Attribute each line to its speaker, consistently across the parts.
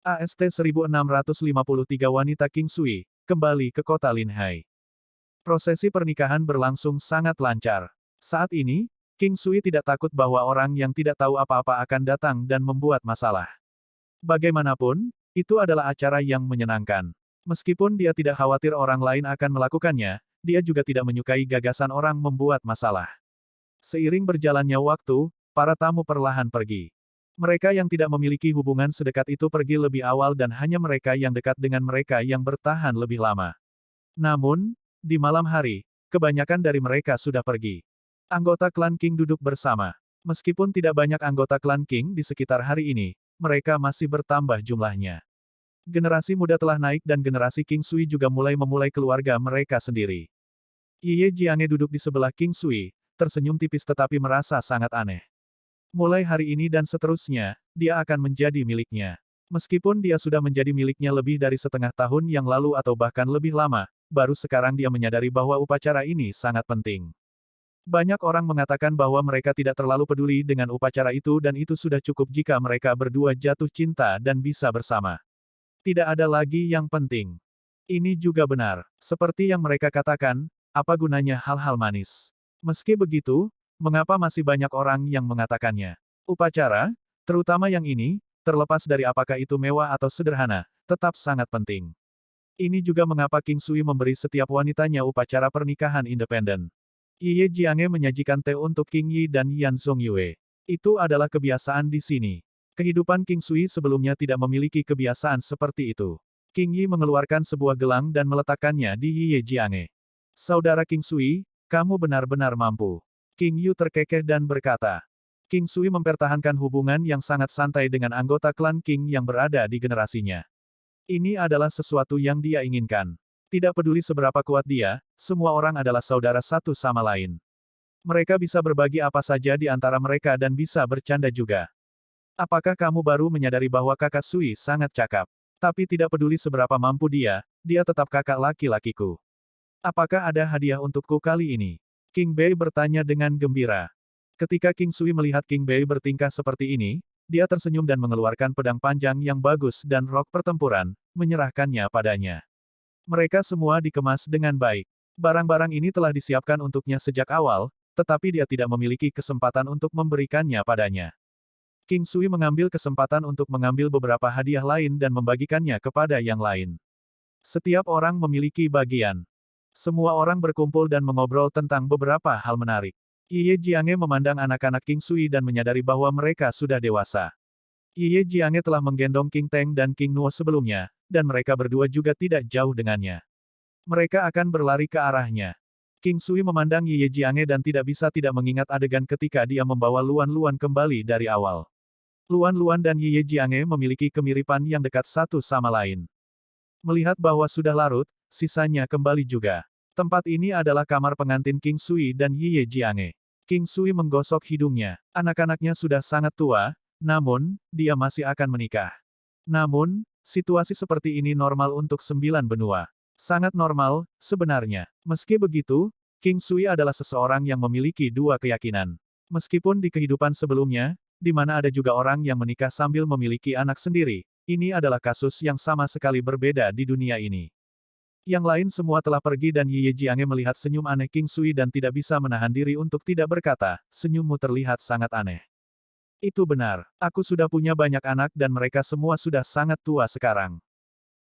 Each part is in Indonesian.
Speaker 1: AST 1653 wanita King Sui, kembali ke kota Linhai. Prosesi pernikahan berlangsung sangat lancar. Saat ini, King Sui tidak takut bahwa orang yang tidak tahu apa-apa akan datang dan membuat masalah. Bagaimanapun, itu adalah acara yang menyenangkan. Meskipun dia tidak khawatir orang lain akan melakukannya, dia juga tidak menyukai gagasan orang membuat masalah. Seiring berjalannya waktu, para tamu perlahan pergi. Mereka yang tidak memiliki hubungan sedekat itu pergi lebih awal dan hanya mereka yang dekat dengan mereka yang bertahan lebih lama. Namun, di malam hari, kebanyakan dari mereka sudah pergi. Anggota klan King duduk bersama. Meskipun tidak banyak anggota klan King di sekitar hari ini, mereka masih bertambah jumlahnya. Generasi muda telah naik dan generasi King Sui juga mulai memulai keluarga mereka sendiri. Ye Jiange duduk di sebelah King Sui, tersenyum tipis tetapi merasa sangat aneh. Mulai hari ini dan seterusnya, dia akan menjadi miliknya. Meskipun dia sudah menjadi miliknya lebih dari setengah tahun yang lalu atau bahkan lebih lama, baru sekarang dia menyadari bahwa upacara ini sangat penting. Banyak orang mengatakan bahwa mereka tidak terlalu peduli dengan upacara itu dan itu sudah cukup jika mereka berdua jatuh cinta dan bisa bersama. Tidak ada lagi yang penting. Ini juga benar. Seperti yang mereka katakan, apa gunanya hal-hal manis? Meski begitu, mengapa masih banyak orang yang mengatakannya? Upacara, terutama yang ini, terlepas dari apakah itu mewah atau sederhana, tetap sangat penting. Ini juga mengapa King Sui memberi setiap wanitanya upacara pernikahan independen. Ye Jiange menyajikan teh untuk King Yi dan Yan Zongyue. Itu adalah kebiasaan di sini. Kehidupan King Sui sebelumnya tidak memiliki kebiasaan seperti itu. King Yi mengeluarkan sebuah gelang dan meletakkannya di Ye Jiange. Saudara King Sui, kamu benar-benar mampu. King Yu terkekeh dan berkata. King Sui mempertahankan hubungan yang sangat santai dengan anggota klan King yang berada di generasinya. Ini adalah sesuatu yang dia inginkan. Tidak peduli seberapa kuat dia, semua orang adalah saudara satu sama lain. Mereka bisa berbagi apa saja di antara mereka dan bisa bercanda juga. Apakah kamu baru menyadari bahwa kakak Sui sangat cakap? Tapi tidak peduli seberapa mampu dia tetap kakak laki-lakiku. Apakah ada hadiah untukku kali ini? King Bei bertanya dengan gembira. Ketika King Sui melihat King Bei bertingkah seperti ini, dia tersenyum dan mengeluarkan pedang panjang yang bagus dan rok pertempuran, menyerahkannya padanya. Mereka semua dikemas dengan baik. Barang-barang ini telah disiapkan untuknya sejak awal, tetapi dia tidak memiliki kesempatan untuk memberikannya padanya. King Sui mengambil kesempatan untuk mengambil beberapa hadiah lain dan membagikannya kepada yang lain. Setiap orang memiliki bagian. Semua orang berkumpul dan mengobrol tentang beberapa hal menarik. Ye Jiange memandang anak-anak King Sui dan menyadari bahwa mereka sudah dewasa. Ye Jiange telah menggendong King Teng dan King Nuo sebelumnya, dan mereka berdua juga tidak jauh dengannya. Mereka akan berlari ke arahnya. King Sui memandang Ye Jiange dan tidak bisa tidak mengingat adegan ketika dia membawa Luan Luan kembali dari awal. Luan Luan dan Ye Jiange memiliki kemiripan yang dekat satu sama lain. Melihat bahwa sudah larut, sisanya kembali juga. Tempat ini adalah kamar pengantin King Sui dan Ye Jiange. King Sui menggosok hidungnya. Anak-anaknya sudah sangat tua, namun, dia masih akan menikah. Namun, situasi seperti ini normal untuk 9 benua. Sangat normal, sebenarnya. Meski begitu, King Sui adalah seseorang yang memiliki dua keyakinan. Meskipun di kehidupan sebelumnya, di mana ada juga orang yang menikah sambil memiliki anak sendiri, ini adalah kasus yang sama sekali berbeda di dunia ini. Yang lain semua telah pergi dan Ye Jiange melihat senyum aneh King Sui dan tidak bisa menahan diri untuk tidak berkata, senyummu terlihat sangat aneh. Itu benar, aku sudah punya banyak anak dan mereka semua sudah sangat tua sekarang.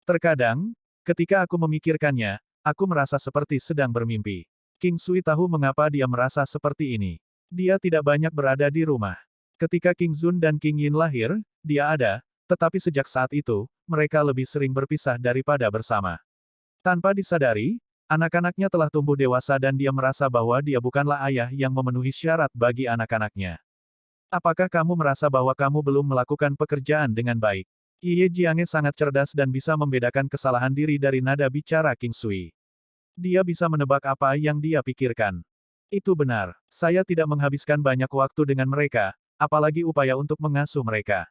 Speaker 1: Terkadang, ketika aku memikirkannya, aku merasa seperti sedang bermimpi. King Sui tahu mengapa dia merasa seperti ini. Dia tidak banyak berada di rumah. Ketika King Zun dan King Yin lahir, dia ada, tetapi sejak saat itu, mereka lebih sering berpisah daripada bersama. Tanpa disadari, anak-anaknya telah tumbuh dewasa dan dia merasa bahwa dia bukanlah ayah yang memenuhi syarat bagi anak-anaknya. Apakah kamu merasa bahwa kamu belum melakukan pekerjaan dengan baik? Ye Jiange sangat cerdas dan bisa membedakan kesalahan diri dari nada bicara King Sui. Dia bisa menebak apa yang dia pikirkan. Itu benar, saya tidak menghabiskan banyak waktu dengan mereka, apalagi upaya untuk mengasuh mereka.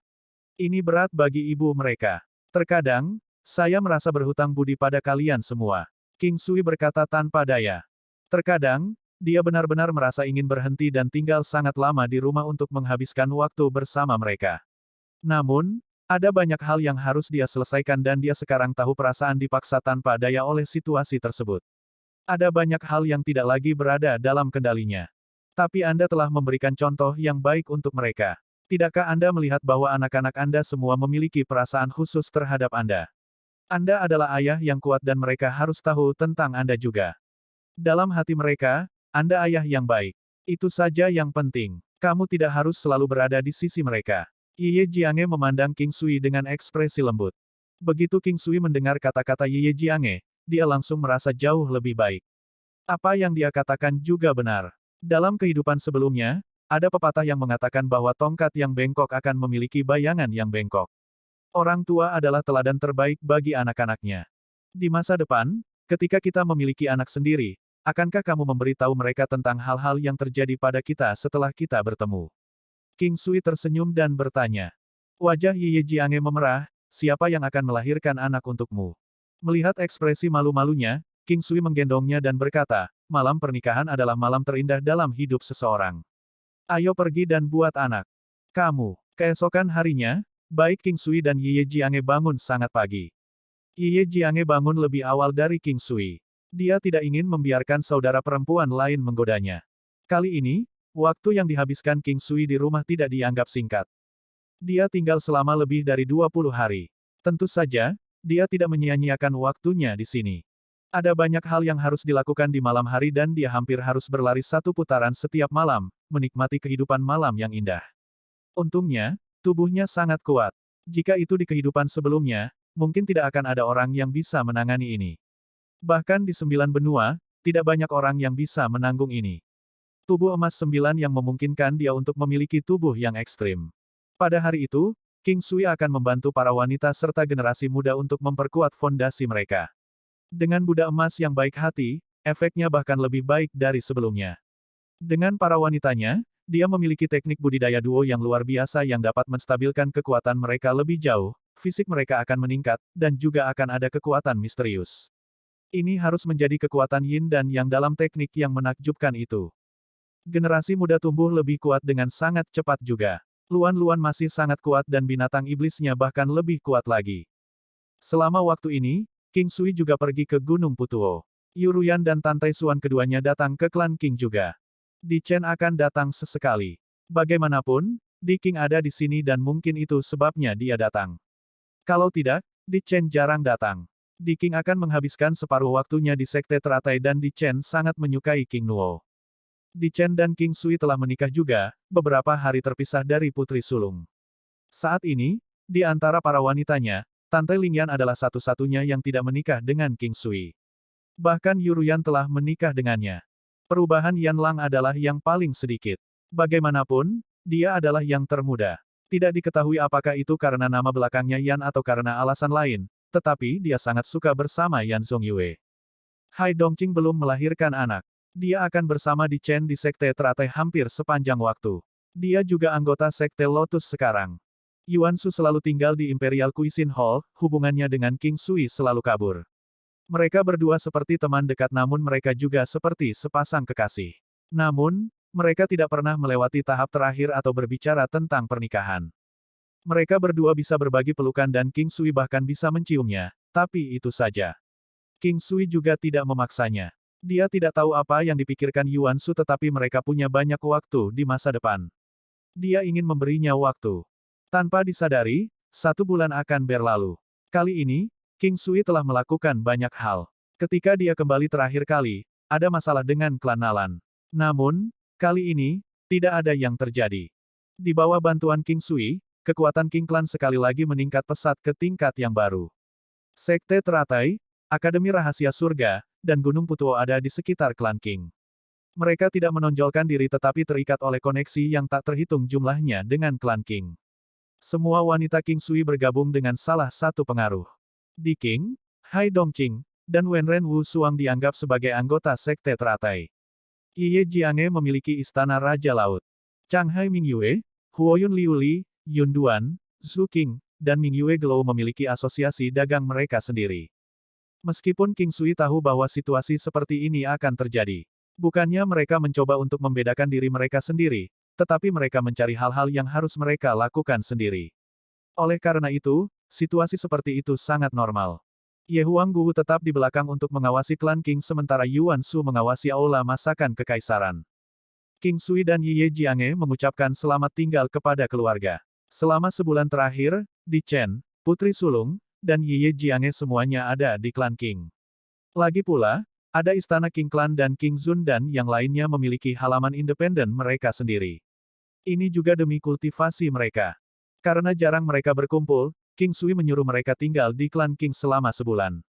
Speaker 1: Ini berat bagi ibu mereka. Terkadang, saya merasa berhutang budi pada kalian semua. King Sui berkata tanpa daya. Terkadang, dia benar-benar merasa ingin berhenti dan tinggal sangat lama di rumah untuk menghabiskan waktu bersama mereka. Namun, Ada banyak hal yang harus dia selesaikan dan dia sekarang tahu perasaan dipaksa tanpa daya oleh situasi tersebut. Ada banyak hal yang tidak lagi berada dalam kendalinya. Tapi Anda telah memberikan contoh yang baik untuk mereka. Tidakkah Anda melihat bahwa anak-anak Anda semua memiliki perasaan khusus terhadap Anda? Anda adalah ayah yang kuat dan mereka harus tahu tentang Anda juga. Dalam hati mereka, Anda ayah yang baik. Itu saja yang penting. Kamu tidak harus selalu berada di sisi mereka. Ye Jiange memandang King Sui dengan ekspresi lembut. Begitu King Sui mendengar kata-kata Ye Jiange, dia langsung merasa jauh lebih baik. Apa yang dia katakan juga benar. Dalam kehidupan sebelumnya, ada pepatah yang mengatakan bahwa tongkat yang bengkok akan memiliki bayangan yang bengkok. Orang tua adalah teladan terbaik bagi anak-anaknya. Di masa depan, ketika kita memiliki anak sendiri, akankah kamu memberitahu mereka tentang hal-hal yang terjadi pada kita setelah kita bertemu? King Sui tersenyum dan bertanya. Wajah Ye Jiange memerah, siapa yang akan melahirkan anak untukmu? Melihat ekspresi malu-malunya, King Sui menggendongnya dan berkata, malam pernikahan adalah malam terindah dalam hidup seseorang. Ayo pergi dan buat anak. Kamu. Keesokan harinya, baik King Sui dan Ye Jiange bangun sangat pagi. Ye Jiange bangun lebih awal dari King Sui. Dia tidak ingin membiarkan saudara perempuan lain menggodanya. Kali ini, waktu yang dihabiskan King Sui di rumah tidak dianggap singkat. Dia tinggal selama lebih dari 20 hari. Tentu saja, dia tidak menyia-nyiakan waktunya di sini. Ada banyak hal yang harus dilakukan di malam hari dan dia hampir harus berlari satu putaran setiap malam, menikmati kehidupan malam yang indah. Untungnya, tubuhnya sangat kuat. Jika itu di kehidupan sebelumnya, mungkin tidak akan ada orang yang bisa menangani ini. Bahkan di 9 benua, tidak banyak orang yang bisa menanggung ini. Tubuh emas 9 yang memungkinkan dia untuk memiliki tubuh yang ekstrim. Pada hari itu, King Sui akan membantu para wanita serta generasi muda untuk memperkuat fondasi mereka. Dengan Buddha emas yang baik hati, efeknya bahkan lebih baik dari sebelumnya. Dengan para wanitanya, dia memiliki teknik budidaya duo yang luar biasa yang dapat menstabilkan kekuatan mereka lebih jauh, fisik mereka akan meningkat, dan juga akan ada kekuatan misterius. Ini harus menjadi kekuatan yin dan yang dalam teknik yang menakjubkan itu. Generasi muda tumbuh lebih kuat dengan sangat cepat juga. Luan-luan masih sangat kuat dan binatang iblisnya bahkan lebih kuat lagi. Selama waktu ini, King Sui juga pergi ke Gunung Putuo. Yuruyan dan Tantai Suan keduanya datang ke klan King juga. Di Chen akan datang sesekali. Bagaimanapun, Di King ada di sini dan mungkin itu sebabnya dia datang. Kalau tidak, Di Chen jarang datang. Di King akan menghabiskan separuh waktunya di sekte teratai dan Di Chen sangat menyukai King Nuo. Di Chen dan King Sui telah menikah juga, beberapa hari terpisah dari Putri Sulung. Saat ini, di antara para wanitanya, Tante Lingyan adalah satu-satunya yang tidak menikah dengan King Sui. Bahkan Yuruyan telah menikah dengannya. Perubahan Yan Lang adalah yang paling sedikit. Bagaimanapun, dia adalah yang termuda. Tidak diketahui apakah itu karena nama belakangnya Yan atau karena alasan lain, tetapi dia sangat suka bersama Yan Zongyue. Hai Dongqing belum melahirkan anak. Dia akan bersama Di Chen di sekte teratai hampir sepanjang waktu. Dia juga anggota sekte Lotus sekarang. Yuan Shu selalu tinggal di Imperial Cuisine Hall, hubungannya dengan King Sui selalu kabur. Mereka berdua seperti teman dekat namun mereka juga seperti sepasang kekasih. Namun, mereka tidak pernah melewati tahap terakhir atau berbicara tentang pernikahan. Mereka berdua bisa berbagi pelukan dan King Sui bahkan bisa menciumnya, tapi itu saja. King Sui juga tidak memaksanya. Dia tidak tahu apa yang dipikirkan Yuan Shu tetapi mereka punya banyak waktu di masa depan. Dia ingin memberinya waktu. Tanpa disadari, 1 bulan akan berlalu. Kali ini, King Sui telah melakukan banyak hal. Ketika dia kembali terakhir kali, ada masalah dengan klan Nalan. Namun, kali ini, tidak ada yang terjadi. Di bawah bantuan King Sui, kekuatan King Clan sekali lagi meningkat pesat ke tingkat yang baru. Sekte Teratai, Akademi Rahasia Surga, dan Gunung Putuo ada di sekitar klan King. Mereka tidak menonjolkan diri tetapi terikat oleh koneksi yang tak terhitung jumlahnya dengan klan King. Semua wanita King Sui bergabung dengan salah satu pengaruh. Di King, Hai Dongqing, dan Wenren Wu Suang dianggap sebagai anggota sekte teratai. Ye Jiange memiliki istana Raja Laut. Changhai Mingyue, Huoyun Liuli, Yun Duan, Zhu Qing, dan Mingyue Gelou memiliki asosiasi dagang mereka sendiri. Meskipun King Sui tahu bahwa situasi seperti ini akan terjadi. Bukannya mereka mencoba untuk membedakan diri mereka sendiri, tetapi mereka mencari hal-hal yang harus mereka lakukan sendiri. Oleh karena itu, situasi seperti itu sangat normal. Ye Huangguo tetap di belakang untuk mengawasi klan Qing sementara Yuan Shu mengawasi aula masakan kekaisaran. King Sui dan Ye Jiange mengucapkan selamat tinggal kepada keluarga. Selama sebulan terakhir, Di Chen, Putri Sulung, dan Ye Jiange semuanya ada di klan Qing. Lagi pula, ada istana Qing Clan dan King Zun dan yang lainnya memiliki halaman independen mereka sendiri. Ini juga demi kultivasi mereka. Karena jarang mereka berkumpul, King Sui menyuruh mereka tinggal di klan Qing selama sebulan.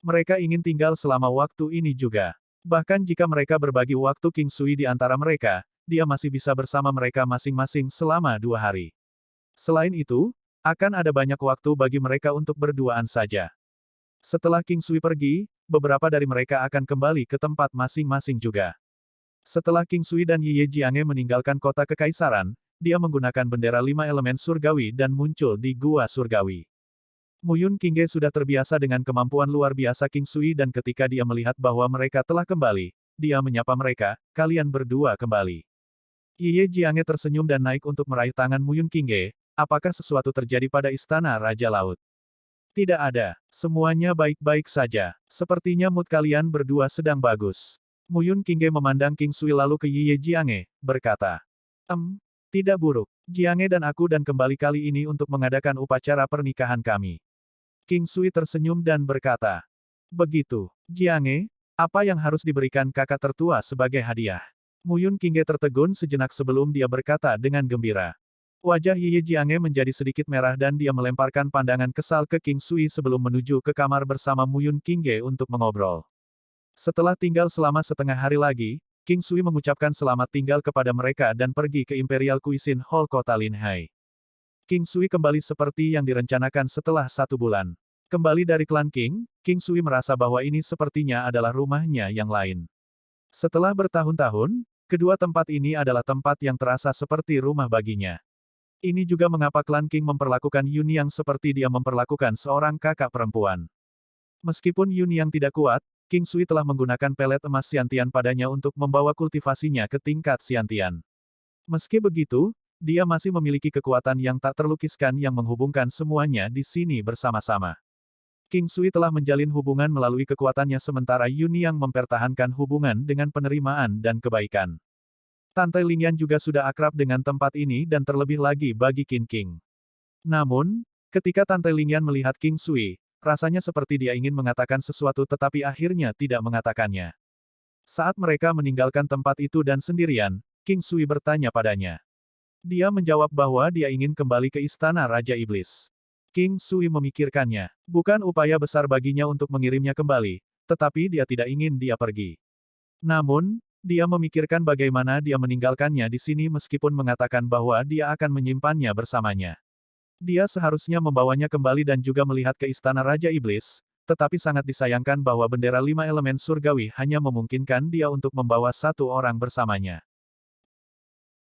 Speaker 1: Mereka ingin tinggal selama waktu ini juga. Bahkan jika mereka berbagi waktu King Sui di antara mereka, dia masih bisa bersama mereka masing-masing selama 2 hari. Selain itu, akan ada banyak waktu bagi mereka untuk berduaan saja. Setelah King Sui pergi, beberapa dari mereka akan kembali ke tempat masing-masing juga. Setelah King Sui dan Ye Jiange meninggalkan kota kekaisaran, dia menggunakan bendera 5 elemen surgawi dan muncul di Gua Surgawi. Muyun Qingge sudah terbiasa dengan kemampuan luar biasa King Sui dan ketika dia melihat bahwa mereka telah kembali, dia menyapa mereka, "Kalian berdua kembali." Ye Jiange tersenyum dan naik untuk meraih tangan Muyun Qingge. Apakah sesuatu terjadi pada istana Raja Laut? Tidak ada. Semuanya baik-baik saja. Sepertinya mood kalian berdua sedang bagus. Muyun Qingge memandang King Sui lalu ke Ye Jiange, berkata. Tidak buruk. Jiange dan aku dan kembali kali ini untuk mengadakan upacara pernikahan kami. King Sui tersenyum dan berkata. Begitu. Jiange, apa yang harus diberikan kakak tertua sebagai hadiah? Muyun Qingge tertegun sejenak sebelum dia berkata dengan gembira. Wajah Ye Jiange menjadi sedikit merah dan dia melemparkan pandangan kesal ke King Sui sebelum menuju ke kamar bersama Muyun Qingge untuk mengobrol. Setelah tinggal selama setengah hari lagi, King Sui mengucapkan selamat tinggal kepada mereka dan pergi ke Imperial Cuisine Hall kota Linhai. King Sui kembali seperti yang direncanakan setelah 1 bulan. Kembali dari klan Qing, King Sui merasa bahwa ini sepertinya adalah rumahnya yang lain. Setelah bertahun-tahun, kedua tempat ini adalah tempat yang terasa seperti rumah baginya. Ini juga mengapa klan Qing memperlakukan Yun Yang seperti dia memperlakukan seorang kakak perempuan. Meskipun Yun Yang tidak kuat, King Sui telah menggunakan pelet emas Xiantian padanya untuk membawa kultivasinya ke tingkat Xiantian. Meski begitu, dia masih memiliki kekuatan yang tak terlukiskan yang menghubungkan semuanya di sini bersama-sama. King Sui telah menjalin hubungan melalui kekuatannya sementara Yun Yang mempertahankan hubungan dengan penerimaan dan kebaikan. Tante Lingyan juga sudah akrab dengan tempat ini dan terlebih lagi bagi Qin King. Namun, ketika Tante Lingyan melihat King Sui, rasanya seperti dia ingin mengatakan sesuatu tetapi akhirnya tidak mengatakannya. Saat mereka meninggalkan tempat itu dan sendirian, King Sui bertanya padanya. Dia menjawab bahwa dia ingin kembali ke istana Raja Iblis. King Sui memikirkannya. Bukan upaya besar baginya untuk mengirimnya kembali, tetapi dia tidak ingin dia pergi. Namun, dia memikirkan bagaimana dia meninggalkannya di sini meskipun mengatakan bahwa dia akan menyimpannya bersamanya. Dia seharusnya membawanya kembali dan juga melihat ke istana Raja Iblis, tetapi sangat disayangkan bahwa bendera 5 elemen surgawi hanya memungkinkan dia untuk membawa 1 orang bersamanya.